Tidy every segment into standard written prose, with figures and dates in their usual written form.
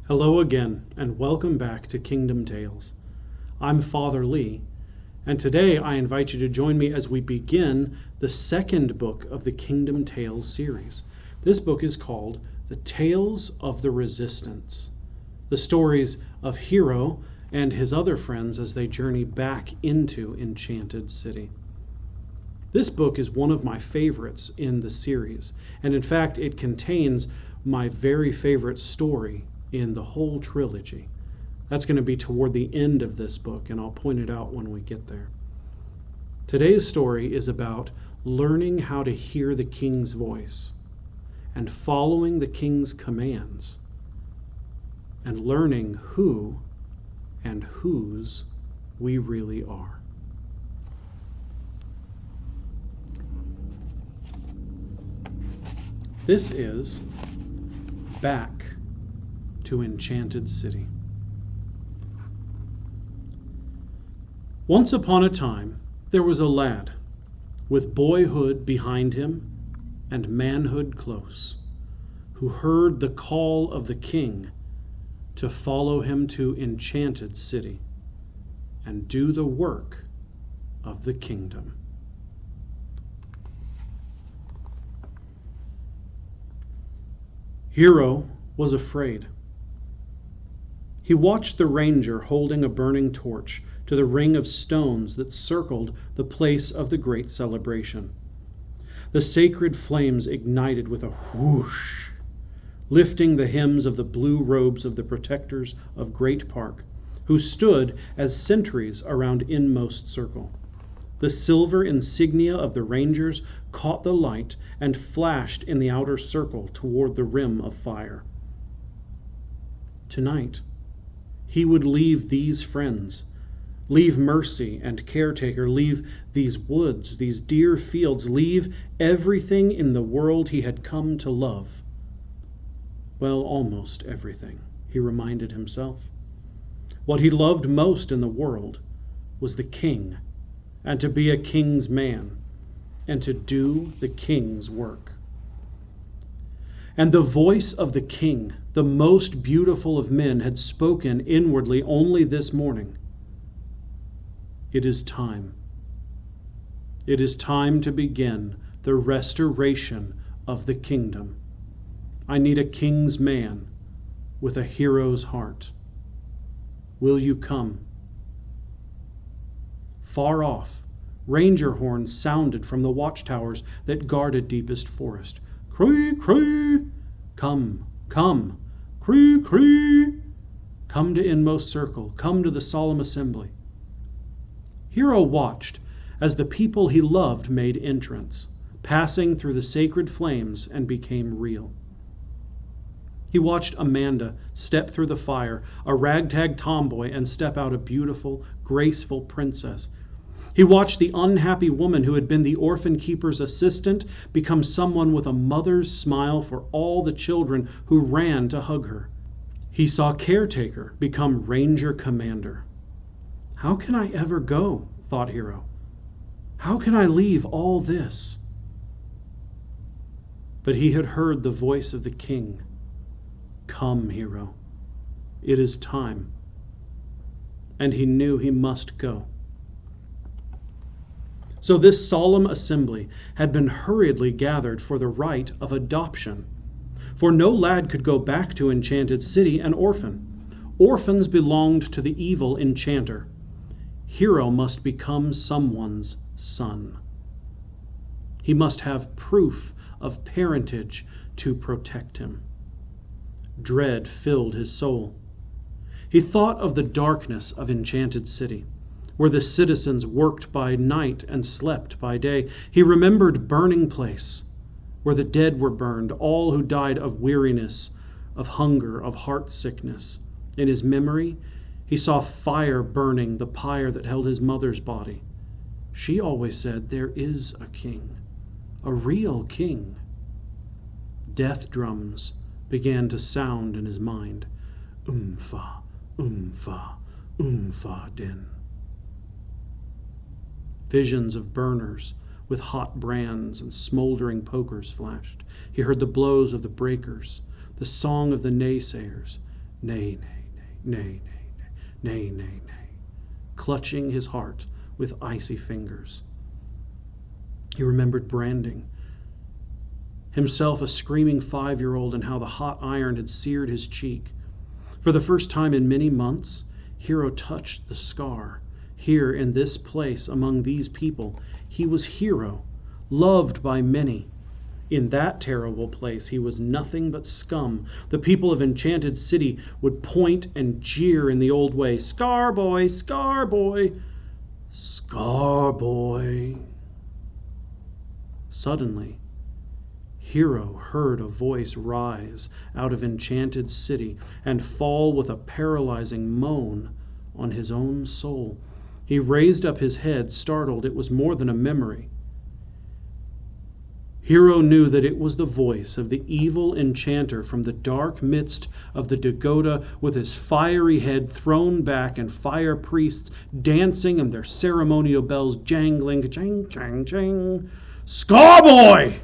Hello again, and welcome back to Kingdom Tales. I'm Father Lee, and today I invite you to join me as we begin the second book of the Kingdom Tales series. This book is called The Tales of the Resistance, the stories of Hero and his other friends as they journey back into Enchanted City. This book is one of my favorites in the series, and in fact it contains my very favorite story in the whole trilogy. That's going to be toward the end of this book, and I'll point it out when we get there. Today's story is about learning how to hear the king's voice and following the king's commands and learning who and whose we really are. This is Back to Enchanted City. Once upon a time, there was a lad, with boyhood behind him and manhood close, who heard the call of the king to follow him to Enchanted City and do the work of the kingdom. Hero was afraid. He watched the ranger holding a burning torch to the ring of stones that circled the place of the great celebration. The sacred flames ignited with a whoosh, lifting the hems of the blue robes of the protectors of Great Park, who stood as sentries around inmost circle. The silver insignia of the rangers caught the light and flashed in the outer circle toward the rim of fire. Tonight, he would leave these friends, leave Mercy and Caretaker, leave these woods, these dear fields, leave everything in the world he had come to love. Well, almost everything, he reminded himself. What he loved most in the world was the king, and to be a king's man, and to do the king's work. And the voice of the king, the most beautiful of men, had spoken inwardly only this morning. It is time. It is time to begin the restoration of the kingdom. I need a king's man with a hero's heart. Will you come? Far off, ranger horns sounded from the watchtowers that guarded deepest forest. Cree, cree, come, come, cree, cree. Come to inmost circle, come to the solemn assembly. Hero watched as the people he loved made entrance, passing through the sacred flames, and became real. He watched Amanda step through the fire, a ragtag tomboy, and step out a beautiful, graceful princess. He watched the unhappy woman who had been the orphan keeper's assistant become someone with a mother's smile for all the children who ran to hug her. He saw Caretaker become Ranger Commander. How can I ever go? Thought Hero. How can I leave all this? But he had heard the voice of the king. Come, Hero. It is time. And he knew he must go. So this solemn assembly had been hurriedly gathered for the rite of adoption. For no lad could go back to Enchanted City an orphan. Orphans belonged to the evil enchanter. Hero must become someone's son. He must have proof of parentage to protect him. Dread filled his soul. He thought of the darkness of Enchanted City, where the citizens worked by night and slept by day. He remembered Burning Place, where the dead were burned, all who died of weariness, of hunger, of heart sickness. In his memory, he saw fire burning the pyre that held his mother's body. She always said, there is a king, a real king. Death drums began to sound in his mind. Umfa, umfa, umfa din. Visions of burners with hot brands and smoldering pokers flashed. He heard the blows of the breakers, the song of the naysayers, Nay, nay, nay, nay, nay, nay, nay, nay, nay, clutching his heart with icy fingers. He remembered branding, himself a screaming 5-year-old, and how the hot iron had seared his cheek. For the first time in many months, Hero touched the scar. Here in this place, among these people, he was Hero, loved by many. In that terrible place, he was nothing but scum. The people of Enchanted City would point and jeer in the old way. Scar boy, scar boy, scar boy. Suddenly, Hero heard a voice rise out of Enchanted City and fall with a paralyzing moan on his own soul. He raised up his head, startled. It was more than a memory. Hero knew that it was the voice of the evil enchanter from the dark midst of the Dagoda, with his fiery head thrown back and fire priests dancing and their ceremonial bells jangling. Chang, chang, chang. Scarboy!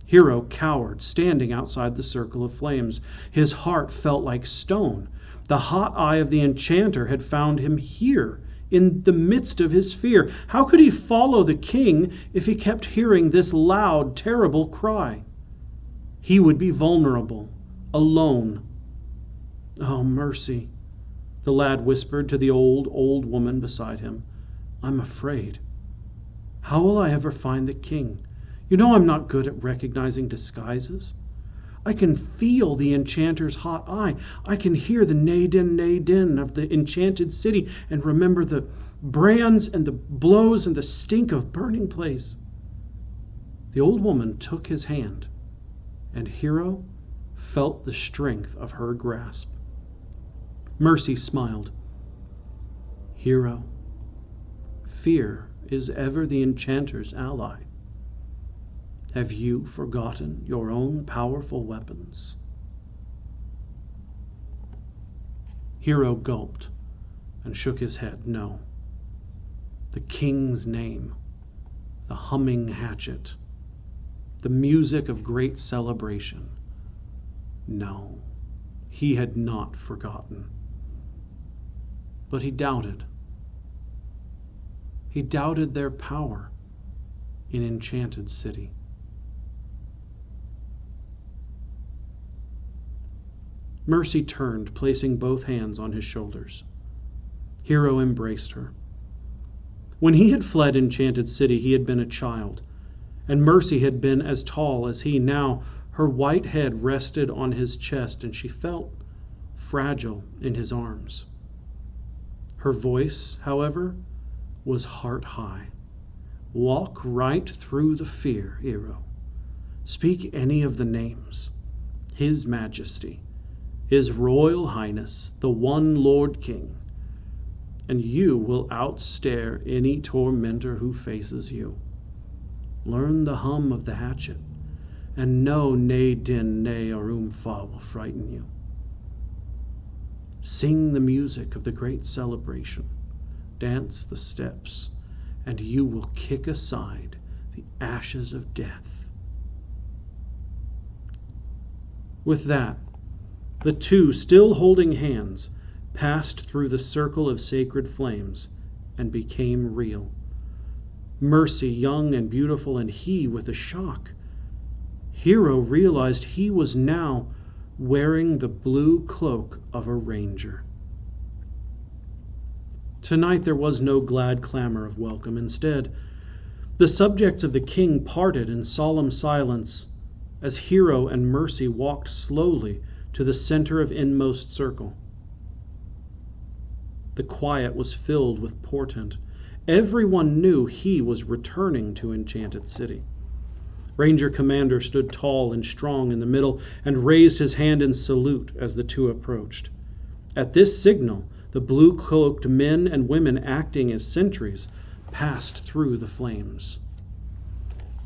Hero cowered, standing outside the circle of flames. His heart felt like stone. The hot eye of the enchanter had found him here, in the midst of his fear. How could he follow the king if he kept hearing this loud, terrible cry? He would be vulnerable, alone. Oh, mercy, the lad whispered to the old woman beside him. I'm afraid. How will I ever find the king? You know I'm not good at recognizing disguises. I can feel the enchanter's hot eye. I can hear the nay-din of the Enchanted City and remember the brands and the blows and the stink of burning place. The old woman took his hand, and Hero felt the strength of her grasp. Mercy smiled. Hero, fear is ever the enchanter's ally. Have you forgotten your own powerful weapons? Hero gulped and shook his head. No. The king's name, the humming hatchet, the music of great celebration. No, he had not forgotten. But he doubted. He doubted their power in Enchanted City. Mercy turned, placing both hands on his shoulders. Hero embraced her. When he had fled Enchanted City, he had been a child, and Mercy had been as tall as he. Now her white head rested on his chest, and she felt fragile in his arms. Her voice, however, was heart high. Walk right through the fear, Hero. Speak any of the names. His Majesty, His Royal Highness, the one Lord King, and you will outstare any tormentor who faces you. Learn the hum of the hatchet, and no nay din nay arum fa will frighten you. Sing the music of the great celebration, dance the steps, and you will kick aside the ashes of death. With that, the two, still holding hands, passed through the circle of sacred flames and became real. Mercy, young and beautiful, and he with a shock. Hero realized he was now wearing the blue cloak of a ranger. Tonight there was no glad clamor of welcome. Instead, the subjects of the king parted in solemn silence as Hero and Mercy walked slowly to the center of inmost circle. The quiet was filled with portent. Everyone knew he was returning to Enchanted City. Ranger Commander stood tall and strong in the middle and raised his hand in salute as the two approached. At this signal, the blue-cloaked men and women acting as sentries passed through the flames.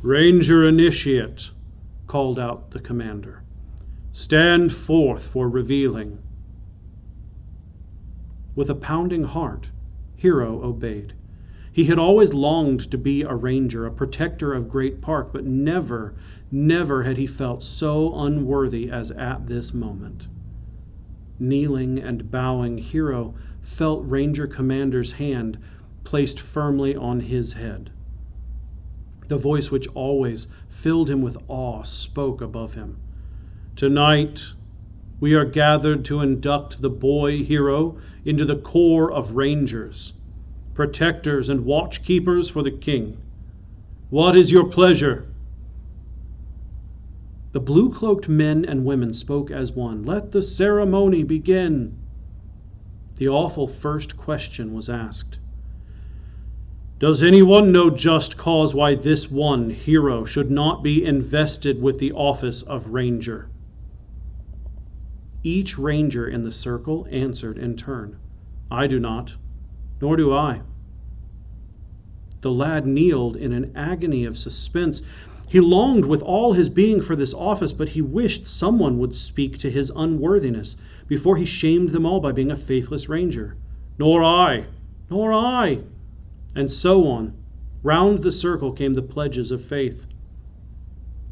"Ranger Initiate," called out the commander. "Stand forth for revealing." With a pounding heart, Hero obeyed. He had always longed to be a ranger, a protector of Great Park, but never had he felt so unworthy as at this moment. Kneeling and bowing, Hero felt Ranger Commander's hand placed firmly on his head. The voice which always filled him with awe spoke above him. "Tonight we are gathered to induct the boy Hero into the corps of Rangers, protectors and watchkeepers for the king. What is your pleasure?" The blue-cloaked men and women spoke as one. "Let the ceremony begin." The awful first question was asked. "Does anyone know just cause why this one Hero should not be invested with the office of Ranger?" Each Ranger in the circle answered in turn. "I do not, nor do I." The lad kneeled in an agony of suspense. He longed with all his being for this office, but he wished someone would speak to his unworthiness before he shamed them all by being a faithless Ranger. "Nor I, nor I," and so on. Round the circle came the pledges of faith.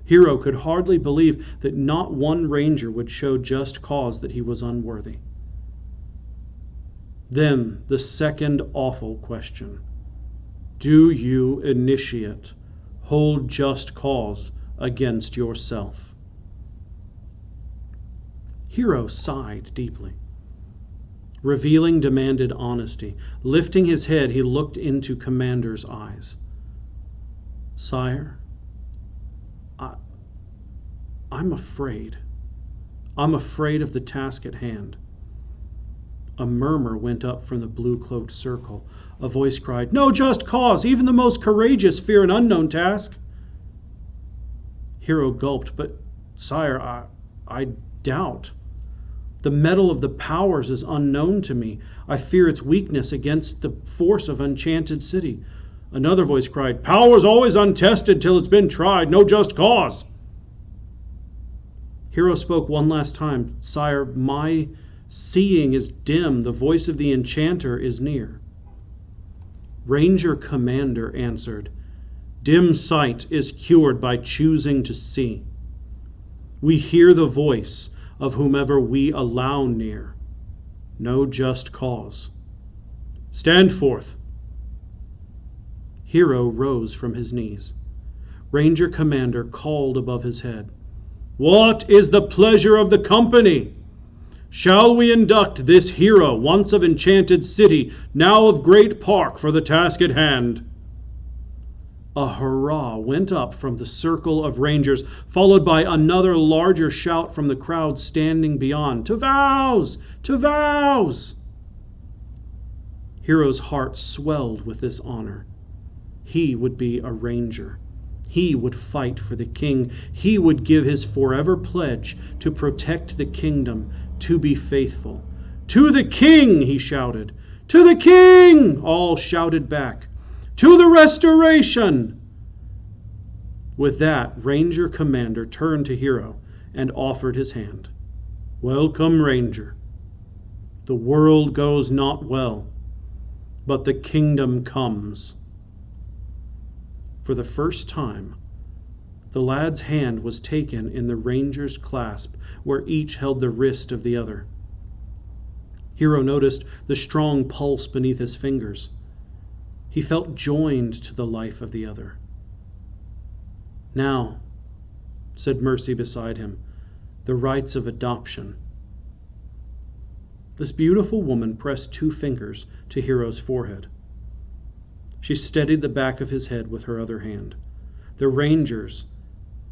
Hero could hardly believe that not one Ranger would show just cause that he was unworthy. Then the second awful question. Do you, initiate, hold just cause against yourself? Hero sighed deeply. Revealing demanded honesty. Lifting his head, he looked into Commander's eyes. "Sire, I'm afraid. I'm afraid of the task at hand." A murmur went up from the blue-cloaked circle. A voice cried, "No just cause! Even the most courageous fear an unknown task." Hero gulped, "But, sire, I doubt. The mettle of the powers is unknown to me. I fear its weakness against the force of Enchanted City." Another voice cried, "Power's always untested till it's been tried. No just cause." Hero spoke one last time. "Sire, my seeing is dim. The voice of the enchanter is near." Ranger Commander answered, "Dim sight is cured by choosing to see. We hear the voice of whomever we allow near. No just cause. Stand forth." Hero rose from his knees. Ranger Commander called above his head, "What is the pleasure of the company? Shall we induct this Hero, once of Enchanted City, now of Great Park, for the task at hand?" A hurrah went up from the circle of Rangers, followed by another larger shout from the crowd standing beyond. "To vows! To vows!" Hero's heart swelled with this honor. He would be a Ranger. He would fight for the king. He would give his forever pledge to protect the kingdom, to be faithful. "To the king!" he shouted. "To the king!" all shouted back. "To the restoration!" With that, Ranger Commander turned to Hero and offered his hand. "Welcome, Ranger. The world goes not well, but the kingdom comes." For the first time, the lad's hand was taken in the Ranger's clasp, where each held the wrist of the other. Hero noticed the strong pulse beneath his fingers. He felt joined to the life of the other. "Now," said Mercy beside him, "the rites of adoption." This beautiful woman pressed 2 fingers to Hero's forehead. She steadied the back of his head with her other hand. The Rangers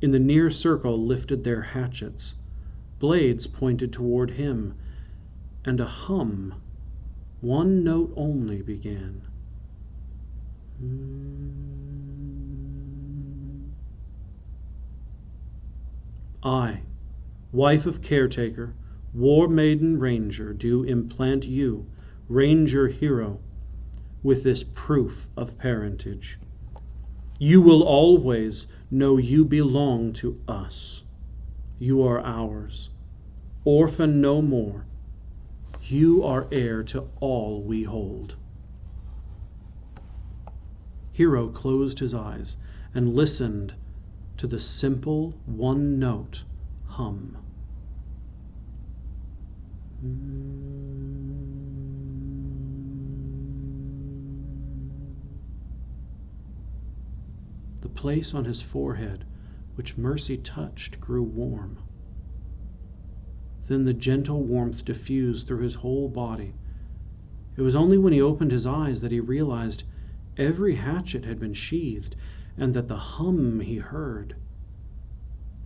in the near circle lifted their hatchets. Blades pointed toward him, and a hum, one note only, began. "I, wife of caretaker, war maiden Ranger, do implant you, Ranger Hero, with this proof of parentage. You will always know you belong to us. You are ours. Orphan no more. You are heir to all we hold." Hero closed his eyes and listened to the simple one-note hum. The place on his forehead which Mercy touched grew warm. Then the gentle warmth diffused through his whole body. It was only when he opened his eyes that he realized every hatchet had been sheathed, and that the hum he heard,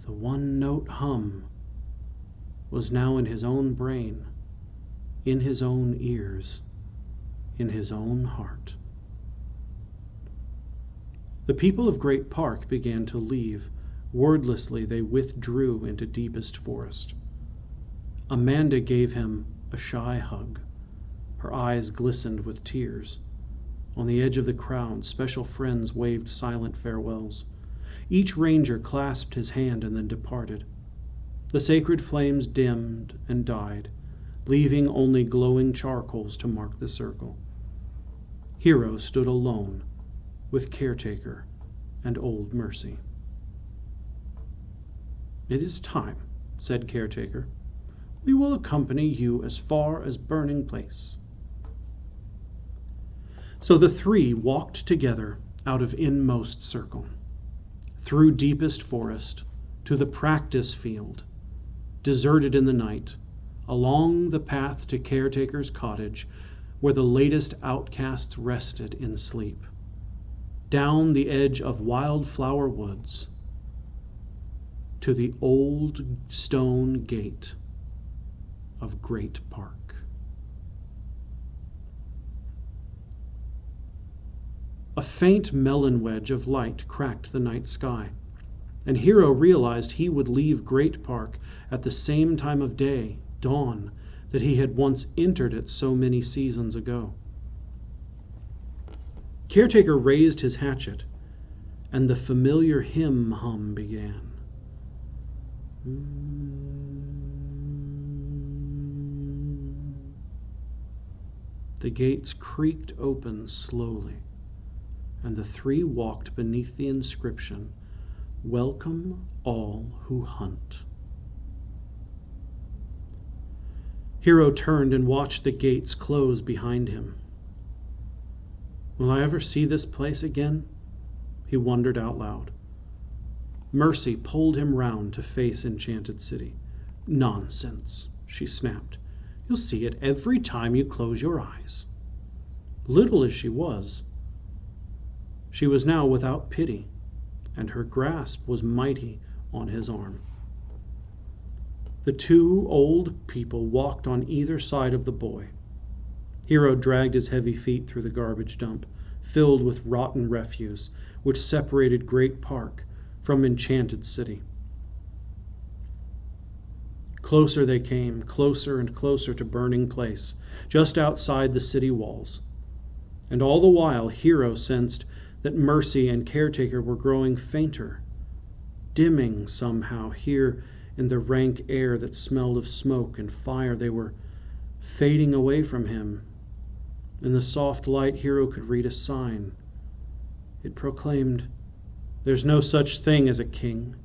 the one-note hum, was now in his own brain, in his own ears, in his own heart. The people of Great Park began to leave. Wordlessly they withdrew into deepest forest. Amanda gave him a shy hug. Her eyes glistened with tears. On the edge of the crowd, special friends waved silent farewells. Each ranger clasped his hand and then departed. The sacred flames dimmed and died, leaving only glowing charcoals to mark the circle. Hero stood alone with Caretaker and old Mercy. "It is time," said Caretaker. "We will accompany you as far as Burning Place." So the three walked together out of inmost circle, through deepest forest, to the practice field, deserted in the night, along the path to Caretaker's cottage, where the latest outcasts rested in sleep, down the edge of wildflower woods, to the old stone gate of Great Park. A faint melon wedge of light cracked the night sky, and Hero realized he would leave Great Park at the same time of day, dawn, that he had once entered it so many seasons ago. Caretaker raised his hatchet, and the familiar hymn hum began. The gates creaked open slowly, and the three walked beneath the inscription, "Welcome all who hunt." Hero turned and watched the gates close behind him. "Will I ever see this place again?" he wondered out loud. Mercy pulled him round to face Enchanted City. "Nonsense," she snapped. "You'll see it every time you close your eyes." Little as she was now without pity, and her grasp was mighty on his arm. The two old people walked on either side of the boy. Hero dragged his heavy feet through the garbage dump, filled with rotten refuse, which separated Great Park from Enchanted City. Closer they came, closer and closer to Burning Place, just outside the city walls. And all the while, Hero sensed that Mercy and Caretaker were growing fainter, dimming somehow here in the rank air that smelled of smoke and fire. They were fading away from him. In the soft light, Hero could read a sign. It proclaimed, "There's no such thing as a king.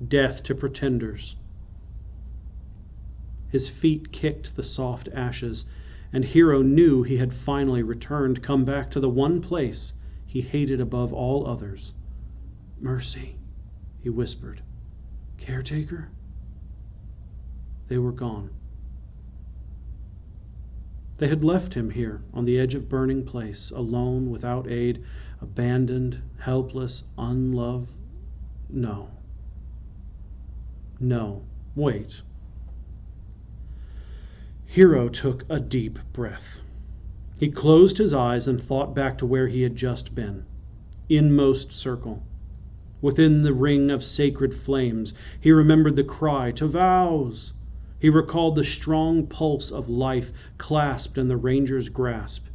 Death to pretenders." His feet kicked the soft ashes, and Hero knew he had finally returned, come back to the one place he hated above all others. "Mercy," he whispered. "Caretaker?" They were gone. They had left him here on the edge of Burning Place, alone, without aid, abandoned, helpless, unloved. No, wait. Hero took a deep breath. He closed his eyes and thought back to where he had just been. Inmost circle. Within the ring of sacred flames, he remembered the cry to vows. He recalled the strong pulse of life clasped in the ranger's grasp.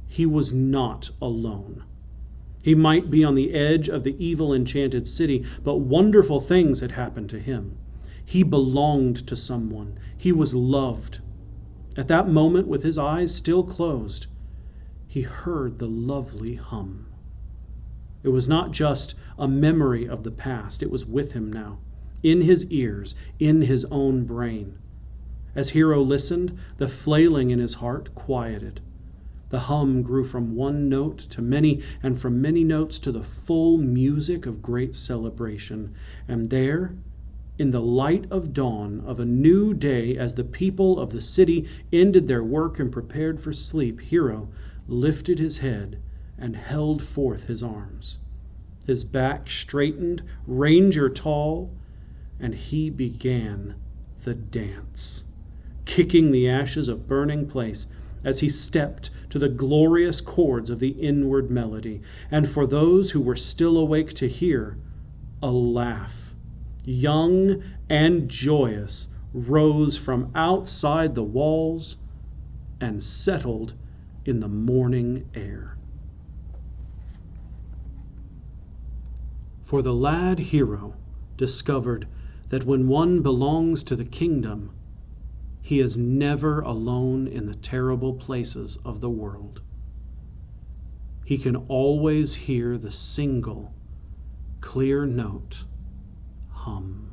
He was not alone. He might be on the edge of the evil Enchanted City, but wonderful things had happened to him. He belonged to someone. He was loved. At that moment, with his eyes still closed, he heard the lovely hum. It was not just a memory of the past. It was with him now, in his ears, in his own brain. As Hero listened, the flailing in his heart quieted. The hum grew from one note to many, and from many notes to the full music of great celebration. And there, in the light of dawn of a new day, as the people of the city ended their work and prepared for sleep, Hero lifted his head and held forth his arms. His back straightened, ranger tall, and he began the dance, kicking the ashes of burning place as he stepped to the glorious chords of the inward melody. And for those who were still awake to hear, a laugh, young and joyous, rose from outside the walls and settled in the morning air. For the lad Hero discovered that when one belongs to the kingdom, he is never alone in the terrible places of the world. He can always hear the single, clear note hum.